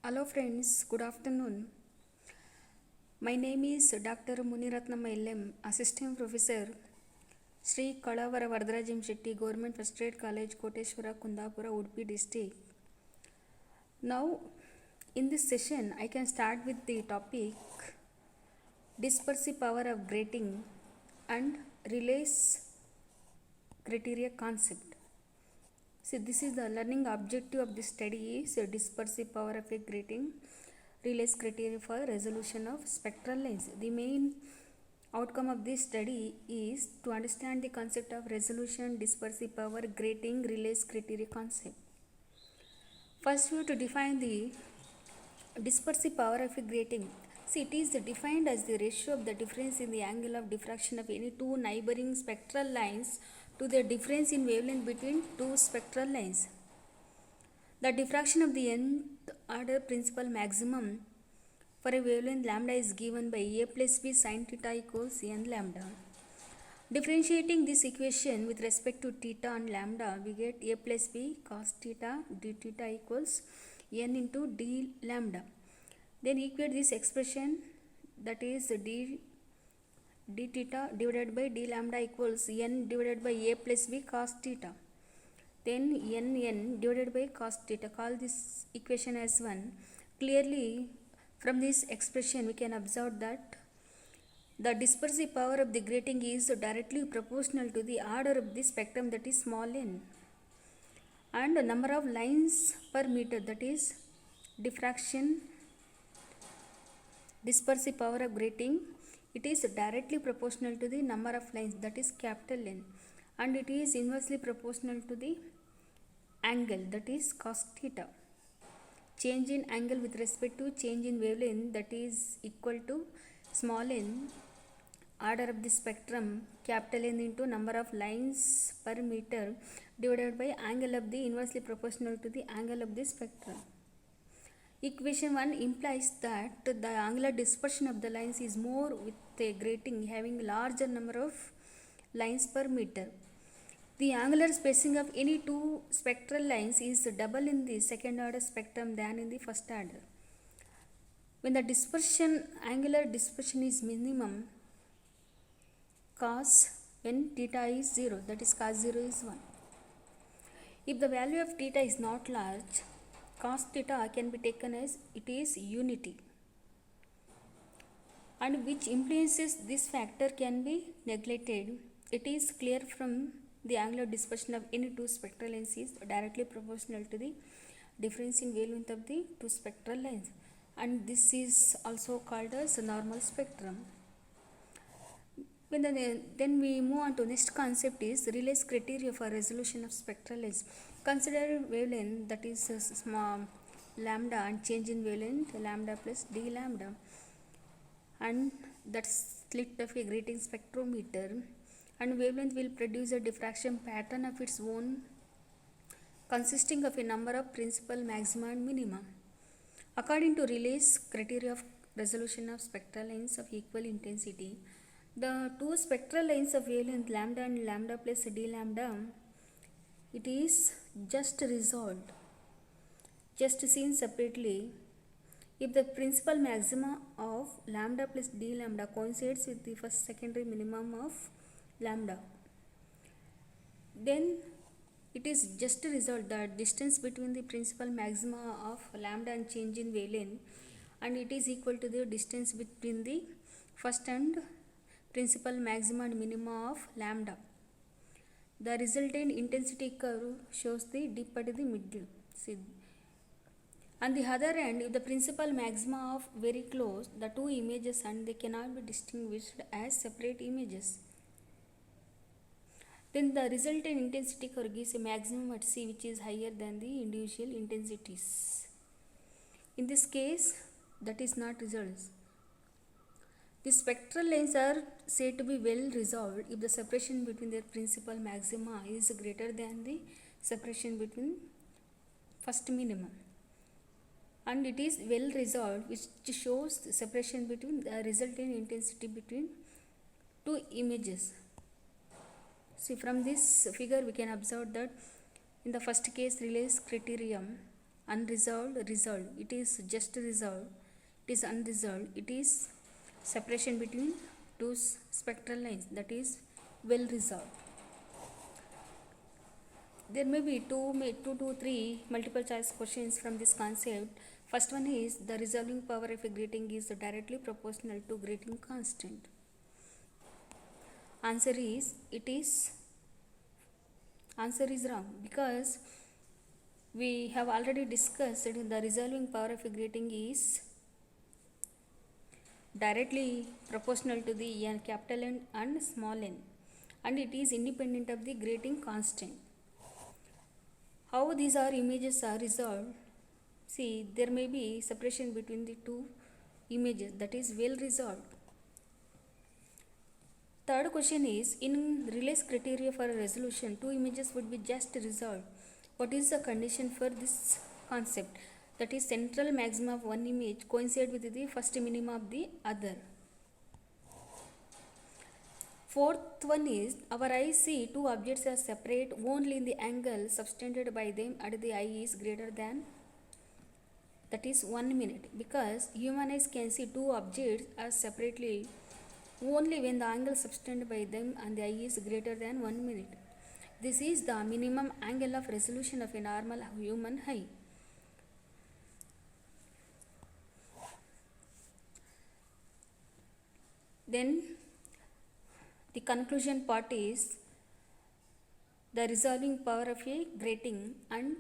Hello friends, good afternoon. My name is Dr. Muniratnam LM, Assistant Professor, Sri Kalavara Varadarajam Shetty, Government First Grade College, Koteshwara, Kundapura, Udupi District. Now, in this session, I can start with the topic dispersive power of grating and relays criteria concept. So this is the learning objective of this study is dispersive power of a grating, relays criteria for resolution of spectral lines. The main outcome of this study is to understand the concept of resolution, dispersive power, grating, relays criteria concept. First we have to define the dispersive power of a grating. See, it is defined as the ratio of the difference in the angle of diffraction of any two neighboring spectral lines to the difference in wavelength between two spectral lines. The diffraction of the nth order principal maximum for a wavelength lambda is given by a plus b sin theta equals n lambda. Differentiating this equation with respect to theta and lambda, we get a plus b cos theta d theta equals n into d lambda. Then equate this expression, that is d theta divided by d lambda equals n divided by a plus b cos theta. Then n divided by cos theta. Call this equation as 1. Clearly, from this expression, we can observe that the dispersive power of the grating is directly proportional to the order of the spectrum, that is small n, and the number of lines per meter, that is diffraction. Dispersive power of grating, it is directly proportional to the number of lines, that is capital N, and it is inversely proportional to the angle, that is cos theta. Change in angle with respect to change in wavelength, that is equal to small n, order of the spectrum, capital N, into number of lines per meter divided by angle of the inversely proportional to the angle of the spectrum. Equation 1 implies that the angular dispersion of the lines is more with a grating having larger number of lines per meter. The angular spacing of any two spectral lines is double in the second order spectrum than in the first order. When the angular dispersion is minimum, when theta is 0, that is cos 0 is 1. If the value of theta is not large, cos theta can be taken as it is unity, and which influences this factor can be neglected. It is clear from the angular dispersion of any two spectral lines is directly proportional to the difference in wavelength of the two spectral lines, and this is also called as normal spectrum. Then we move on to next concept is relays criteria for resolution of spectral lines. Consider wavelength, that is small lambda, and change in wavelength lambda plus d lambda, and that's slit of a grating spectrometer, and wavelength will produce a diffraction pattern of its own consisting of a number of principal maxima and minima. According to relays criteria of resolution of spectral lines of equal intensity, the two spectral lines of wavelength lambda and lambda plus d lambda, it is just resolved, just seen separately, if the principal maxima of lambda plus d lambda coincides with the first secondary minimum of lambda. Then it is just resolved the distance between the principal maxima of lambda and change in wavelength, and it is equal to the distance between the first and principal maxima and minima of lambda. The resultant intensity curve shows the dip at the middle. See. On the other hand, if the principal maxima of very close, the two images, and they cannot be distinguished as separate images, then the resultant intensity curve gives a maximum at C which is higher than the individual intensities. In this case, that is not resolved. The spectral lines are said to be well resolved if the separation between their principal maxima is greater than the separation between first minimum, and it is well resolved which shows the separation between the resultant intensity between two images. See, from this figure we can observe that in the first case relays criterion, unresolved, resolved. It is just resolved. It is unresolved. It is separation between two spectral lines, that is well resolved. There may be two to three multiple choice questions from this concept. First one is the resolving power of a grating is directly proportional to grating constant. Answer is wrong, because we have already discussed the resolving power of a grating is directly proportional to the n, capital N and small n, and it is independent of the grating constant. How these images are resolved? See, there may be separation between the two images, that is well resolved. Third question is, in Rayleigh's criteria for a resolution, two images would be just resolved. What is the condition for this concept? That is, central maxima of one image coincide with the first minima of the other. Fourth one is, our eyes see two objects as separate only in the angle subtended by them at the eye is greater than, that is 1 minute, because human eyes can see two objects as separately only when the angle subtended by them and the eye is greater than 1 minute. This is the minimum angle of resolution of a normal human eye. Then the conclusion part is the resolving power of a grating and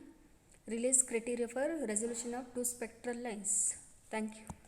Rayleigh's criteria for resolution of two spectral lines. Thank you.